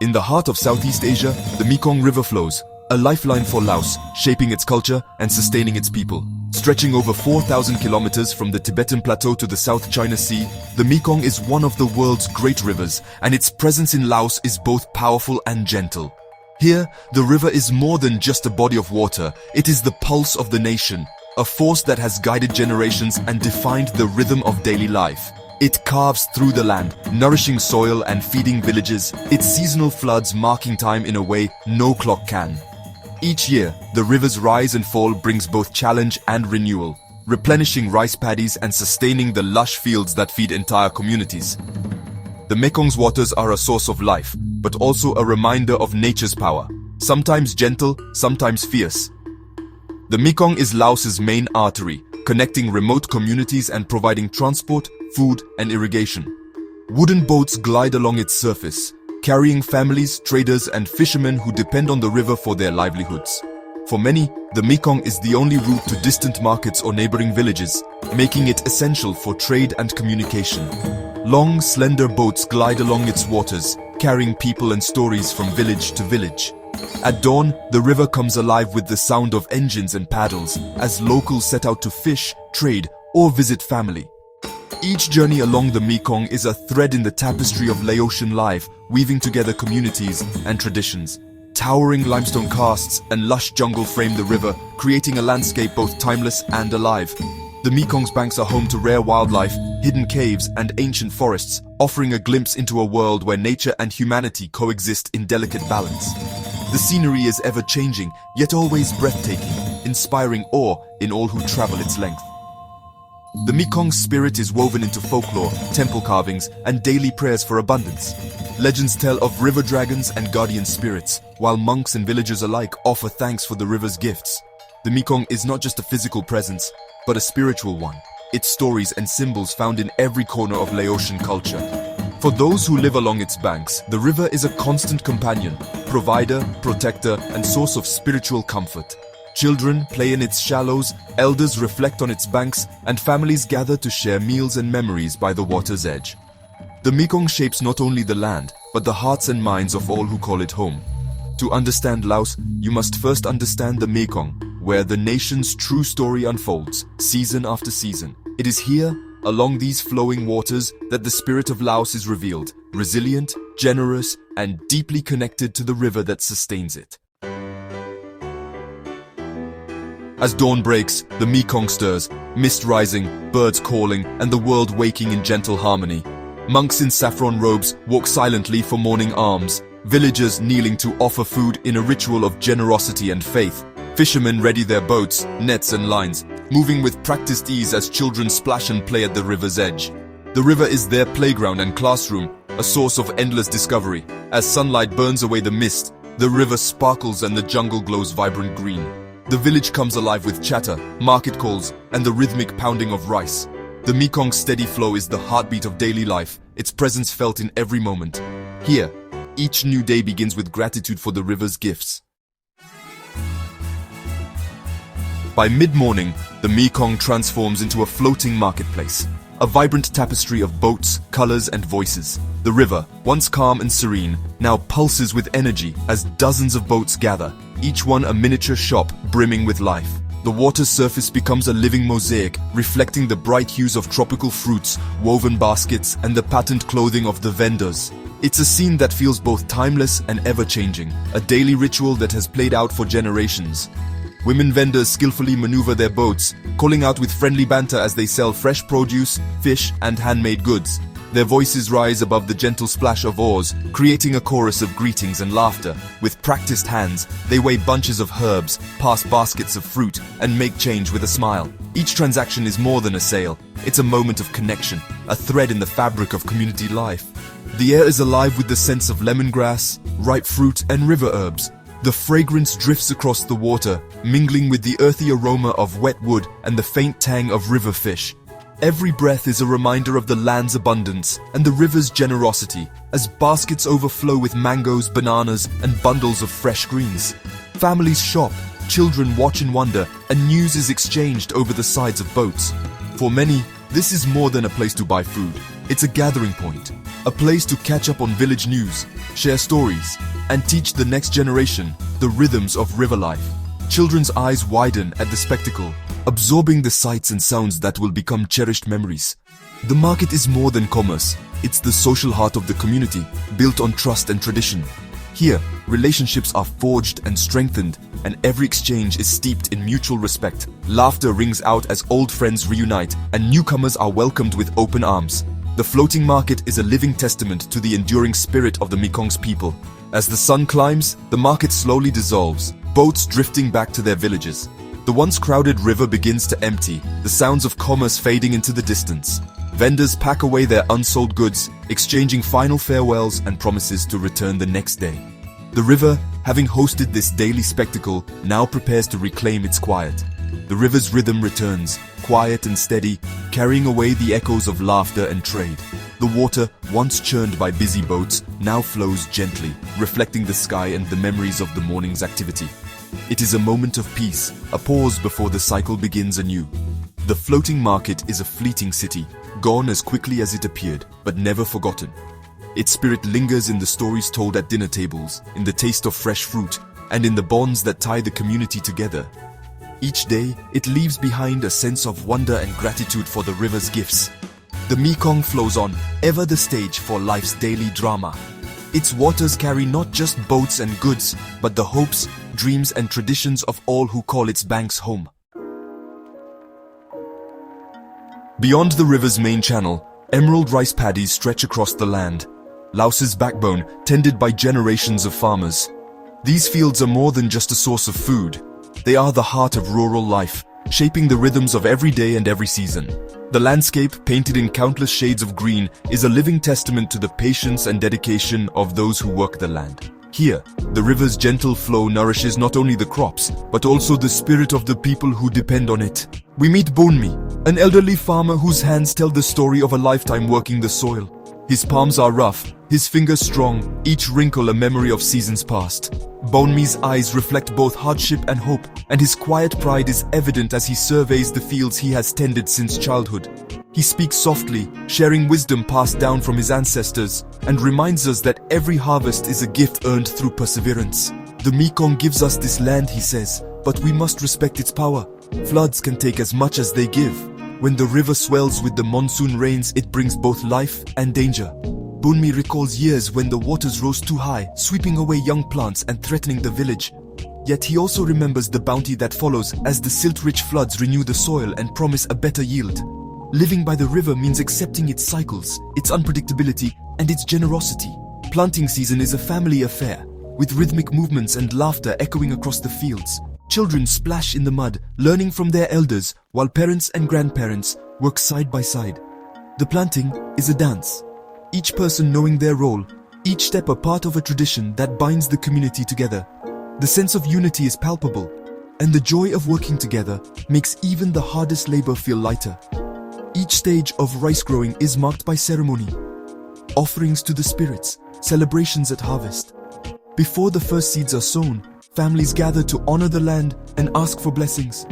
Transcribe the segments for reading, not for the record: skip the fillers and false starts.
In the heart of Southeast Asia, the Mekong River flows, a lifeline for Laos, shaping its culture and sustaining its people. Stretching over 4,000 kilometers from the Tibetan Plateau to the South China Sea, the Mekong is one of the world's great rivers, and its presence in Laos is both powerful and gentle. Here, the river is more than just a body of water, it is the pulse of the nation, a force that has guided generations and defined the rhythm of daily life. It carves through the land, nourishing soil and feeding villages, its seasonal floods marking time in a way no clock can. Each year, the river's rise and fall brings both challenge and renewal, replenishing rice paddies and sustaining the lush fields that feed entire communities. The Mekong's waters are a source of life, but also a reminder of nature's power, sometimes gentle, sometimes fierce. The Mekong is Laos's main artery, connecting remote communities and providing transport, food, and irrigation. Wooden boats glide along its surface, carrying families, traders, and fishermen who depend on the river for their livelihoods. For many, the Mekong is the only route to distant markets or neighboring villages, making it essential for trade and communication. Long, slender boats glide along its waters, carrying people and stories from village to village. At dawn, the river comes alive with the sound of engines and paddles, as locals set out to fish, trade, or visit family. Each journey along the Mekong is a thread in the tapestry of Laotian life, weaving together communities and traditions. Towering limestone casts and lush jungle frame the river, creating a landscape both timeless and alive. The Mekong's banks are home to rare wildlife, hidden caves, and ancient forests, offering a glimpse into a world where nature and humanity coexist in delicate balance. The scenery is ever-changing, yet always breathtaking, inspiring awe in all who travel its length. The Mekong's spirit is woven into folklore, temple carvings, and daily prayers for abundance. Legends tell of river dragons and guardian spirits, while monks and villagers alike offer thanks for the river's gifts. The Mekong is not just a physical presence, but a spiritual one. Its stories and symbols found in every corner of Laotian culture. For those who live along its banks, the river is a constant companion, provider, protector, and source of spiritual comfort. Children play in its shallows, elders reflect on its banks, and families gather to share meals and memories by the water's edge. The Mekong shapes not only the land, but the hearts and minds of all who call it home. To understand Laos, you must first understand the Mekong, where the nation's true story unfolds, season after season. It is here, along these flowing waters, that the spirit of Laos is revealed, resilient, generous, and deeply connected to the river that sustains it. As dawn breaks, the Mekong stirs, mist rising, birds calling, and the world waking in gentle harmony. Monks in saffron robes walk silently for morning alms, villagers kneeling to offer food in a ritual of generosity and faith. Fishermen ready their boats, nets and lines, moving with practiced ease as children splash and play at the river's edge. The river is their playground and classroom, a source of endless discovery. As sunlight burns away the mist, the river sparkles and the jungle glows vibrant green. The village comes alive with chatter, market calls, and the rhythmic pounding of rice. The Mekong's steady flow is the heartbeat of daily life, its presence felt in every moment. Here, each new day begins with gratitude for the river's gifts. By mid-morning, the Mekong transforms into a floating marketplace, a vibrant tapestry of boats, colors, and voices. The river, once calm and serene, now pulses with energy as dozens of boats gather, each one a miniature shop brimming with life. The water's surface becomes a living mosaic, reflecting the bright hues of tropical fruits, woven baskets, and the patterned clothing of the vendors. It's a scene that feels both timeless and ever-changing, a daily ritual that has played out for generations. Women vendors skillfully maneuver their boats, calling out with friendly banter as they sell fresh produce, fish, and handmade goods. Their voices rise above the gentle splash of oars, creating a chorus of greetings and laughter. With practiced hands, they weigh bunches of herbs, pass baskets of fruit, and make change with a smile. Each transaction is more than a sale. It's a moment of connection, a thread in the fabric of community life. The air is alive with the scents of lemongrass, ripe fruit, and river herbs. The fragrance drifts across the water, mingling with the earthy aroma of wet wood and the faint tang of river fish. Every breath is a reminder of the land's abundance and the river's generosity, as baskets overflow with mangoes, bananas, and bundles of fresh greens. Families shop, children watch in wonder, and news is exchanged over the sides of boats. For many, this is more than a place to buy food. It's a gathering point, a place to catch up on village news, share stories, and teach the next generation the rhythms of river life. Children's eyes widen at the spectacle, absorbing the sights and sounds that will become cherished memories. The market is more than commerce. It's the social heart of the community, built on trust and tradition. Here, relationships are forged and strengthened, and every exchange is steeped in mutual respect. Laughter rings out as old friends reunite, and newcomers are welcomed with open arms. The floating market is a living testament to the enduring spirit of the Mekong's people. As the sun climbs, the market slowly dissolves, boats drifting back to their villages. The once crowded river begins to empty, the sounds of commerce fading into the distance. Vendors pack away their unsold goods, exchanging final farewells and promises to return the next day. The river, having hosted this daily spectacle, now prepares to reclaim its quiet. The river's rhythm returns, quiet and steady, carrying away the echoes of laughter and trade. The water, once churned by busy boats, now flows gently, reflecting the sky and the memories of the morning's activity. It is a moment of peace, a pause before the cycle begins anew. The floating market is a fleeting city, gone as quickly as it appeared, but never forgotten. Its spirit lingers in the stories told at dinner tables, in the taste of fresh fruit, and in the bonds that tie the community together. Each day, it leaves behind a sense of wonder and gratitude for the river's gifts. The Mekong flows on, ever the stage for life's daily drama. Its waters carry not just boats and goods, but the hopes, dreams, and traditions of all who call its banks home. Beyond the river's main channel, emerald rice paddies stretch across the land, Laos's backbone tended by generations of farmers. These fields are more than just a source of food. They are the heart of rural life, shaping the rhythms of every day and every season. The landscape, painted in countless shades of green, is a living testament to the patience and dedication of those who work the land. Here, the river's gentle flow nourishes not only the crops, but also the spirit of the people who depend on it. We meet Bonmi, an elderly farmer whose hands tell the story of a lifetime working the soil. His palms are rough, his fingers strong, each wrinkle a memory of seasons past. Bonmi's eyes reflect both hardship and hope, and his quiet pride is evident as he surveys the fields he has tended since childhood. He speaks softly, sharing wisdom passed down from his ancestors, and reminds us that every harvest is a gift earned through perseverance. The Mekong gives us this land, he says, but we must respect its power. Floods can take as much as they give. When the river swells with the monsoon rains, it brings both life and danger. Bonmi recalls years when the waters rose too high, sweeping away young plants and threatening the village. Yet he also remembers the bounty that follows as the silt-rich floods renew the soil and promise a better yield. Living by the river means accepting its cycles, its unpredictability, and its generosity. Planting season is a family affair, with rhythmic movements and laughter echoing across the fields. Children splash in the mud, learning from their elders, while parents and grandparents work side by side. The planting is a dance, each person knowing their role, each step a part of a tradition that binds the community together. The sense of unity is palpable, and the joy of working together makes even the hardest labor feel lighter. Each stage of rice growing is marked by ceremony, offerings to the spirits, celebrations at harvest. Before the first seeds are sown, families gather to honor the land and ask for blessings.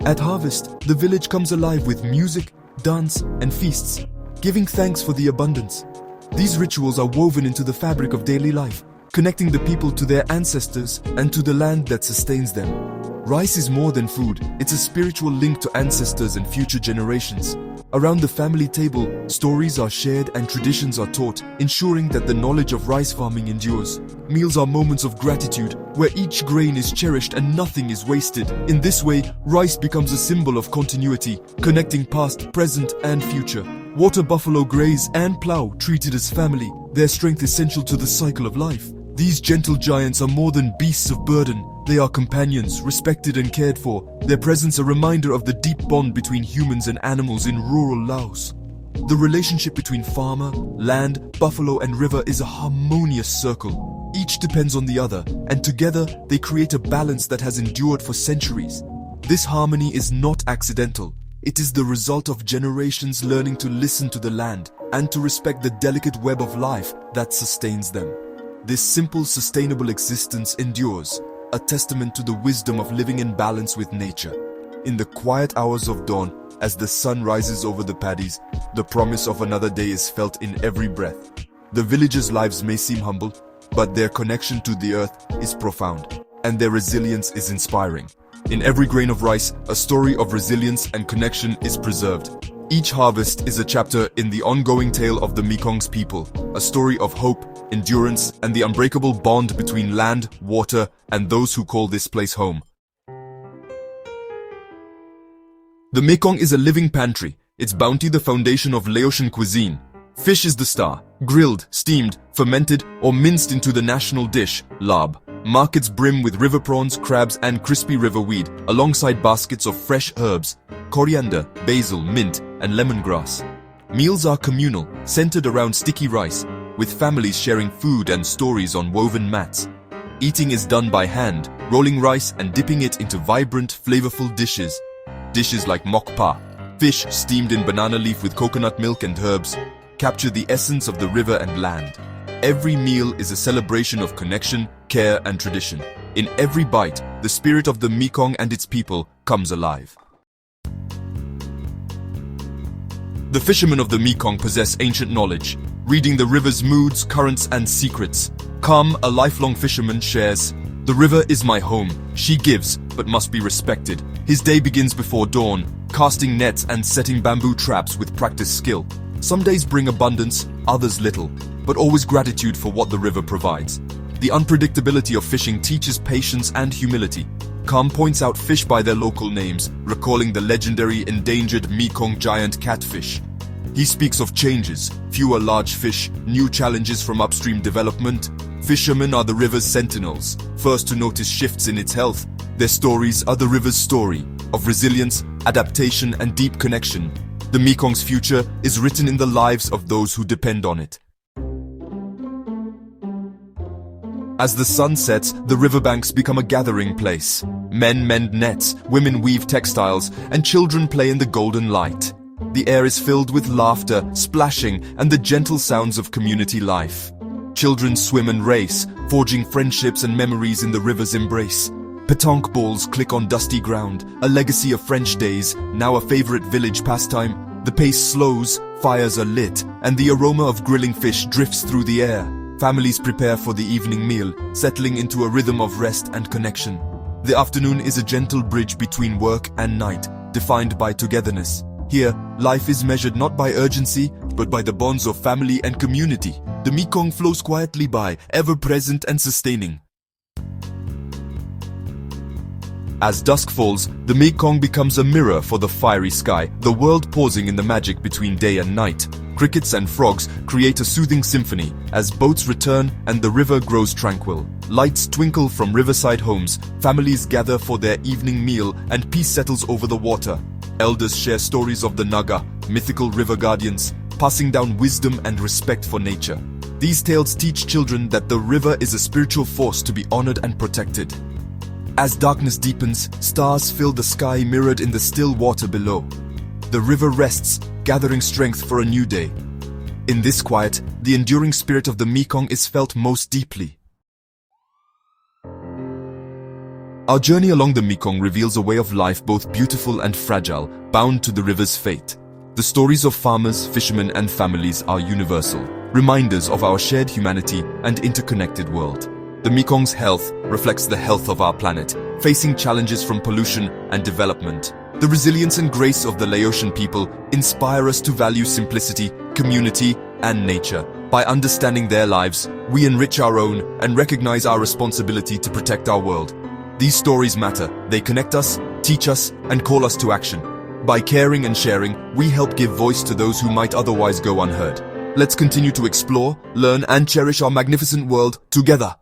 At harvest, the village comes alive with music, dance, and feasts, giving thanks for the abundance. These rituals are woven into the fabric of daily life, connecting the people to their ancestors and to the land that sustains them. Rice is more than food, it's a spiritual link to ancestors and future generations. Around the family table, stories are shared and traditions are taught, ensuring that the knowledge of rice farming endures. Meals are moments of gratitude, where each grain is cherished and nothing is wasted. In this way, rice becomes a symbol of continuity, connecting past, present, and future. Water buffalo graze and plow, treated as family, their strength essential to the cycle of life. These gentle giants are more than beasts of burden. They are companions, respected and cared for. Their presence a reminder of the deep bond between humans and animals in rural Laos. The relationship between farmer, land, buffalo and river is a harmonious circle. Each depends on the other, and together they create a balance that has endured for centuries. This harmony is not accidental. It is the result of generations learning to listen to the land and to respect the delicate web of life that sustains them. This simple, sustainable existence endures, a testament to the wisdom of living in balance with nature. In the quiet hours of dawn, As the sun rises over the paddies, the promise of another day is felt in every breath. The villagers' lives may seem humble, but their connection to the earth is profound, and their resilience is inspiring. In every grain of rice, a story of resilience and connection is preserved. Each harvest is a chapter in the ongoing tale of the Mekong's people, a story of hope, endurance, and the unbreakable bond between land, water, and those who call this place home. The Mekong is a living pantry, its bounty the foundation of Laotian cuisine. Fish is the star, grilled, steamed, fermented, or minced into the national dish, lab. Markets brim with river prawns, crabs, and crispy river weed, alongside baskets of fresh herbs, coriander, basil, mint, and lemongrass. Meals are communal, centered around sticky rice, with families sharing food and stories on woven mats. Eating is done by hand, rolling rice and dipping it into vibrant, flavorful dishes. Dishes like mokpa, fish steamed in banana leaf with coconut milk and herbs, capture the essence of the river and land. Every meal is a celebration of connection, care, and tradition. In every bite, the spirit of the Mekong and its people comes alive. The fishermen of the Mekong possess ancient knowledge, reading the river's moods, currents, and secrets. Kam, a lifelong fisherman, shares, "The river is my home. She gives, but must be respected." His day begins before dawn, casting nets and setting bamboo traps with practiced skill. Some days bring abundance, others little, but always gratitude for what the river provides. The unpredictability of fishing teaches patience and humility. Kam points out fish by their local names, recalling the legendary endangered Mekong giant catfish. He speaks of changes, fewer large fish, new challenges from upstream development. Fishermen are the river's sentinels, first to notice shifts in its health. Their stories are the river's story, of resilience, adaptation, and deep connection. The Mekong's future is written in the lives of those who depend on it. As the sun sets, the riverbanks become a gathering place. Men mend nets, women weave textiles, and children play in the golden light. The air is filled with laughter, splashing, and the gentle sounds of community life. Children swim and race, forging friendships and memories in the river's embrace. Petanque balls click on dusty ground, a legacy of French days, now a favorite village pastime. The pace slows, fires are lit, and the aroma of grilling fish drifts through the air. Families prepare for the evening meal, settling into a rhythm of rest and connection. The afternoon is a gentle bridge between work and night, defined by togetherness. Here, life is measured not by urgency, but by the bonds of family and community. The Mekong flows quietly by, ever present and sustaining. As dusk falls, the Mekong becomes a mirror for the fiery sky, the world pausing in the magic between day and night. Crickets and frogs create a soothing symphony as boats return and the river grows tranquil. Lights twinkle from riverside homes, families gather for their evening meal, and peace settles over the water. Elders share stories of the Naga, mythical river guardians, passing down wisdom and respect for nature. These tales teach children that the river is a spiritual force to be honored and protected. As darkness deepens, stars fill the sky mirrored in the still water below. The river rests, gathering strength for a new day. In this quiet, the enduring spirit of the Mekong is felt most deeply. Our journey along the Mekong reveals a way of life both beautiful and fragile, bound to the river's fate. The stories of farmers, fishermen, and families are universal, reminders of our shared humanity and interconnected world. The Mekong's health reflects the health of our planet, facing challenges from pollution and development. The resilience and grace of the Laotian people inspire us to value simplicity, community, and nature. By understanding their lives, we enrich our own and recognize our responsibility to protect our world. These stories matter. They connect us, teach us, and call us to action. By caring and sharing, we help give voice to those who might otherwise go unheard. Let's continue to explore, learn, and cherish our magnificent world together.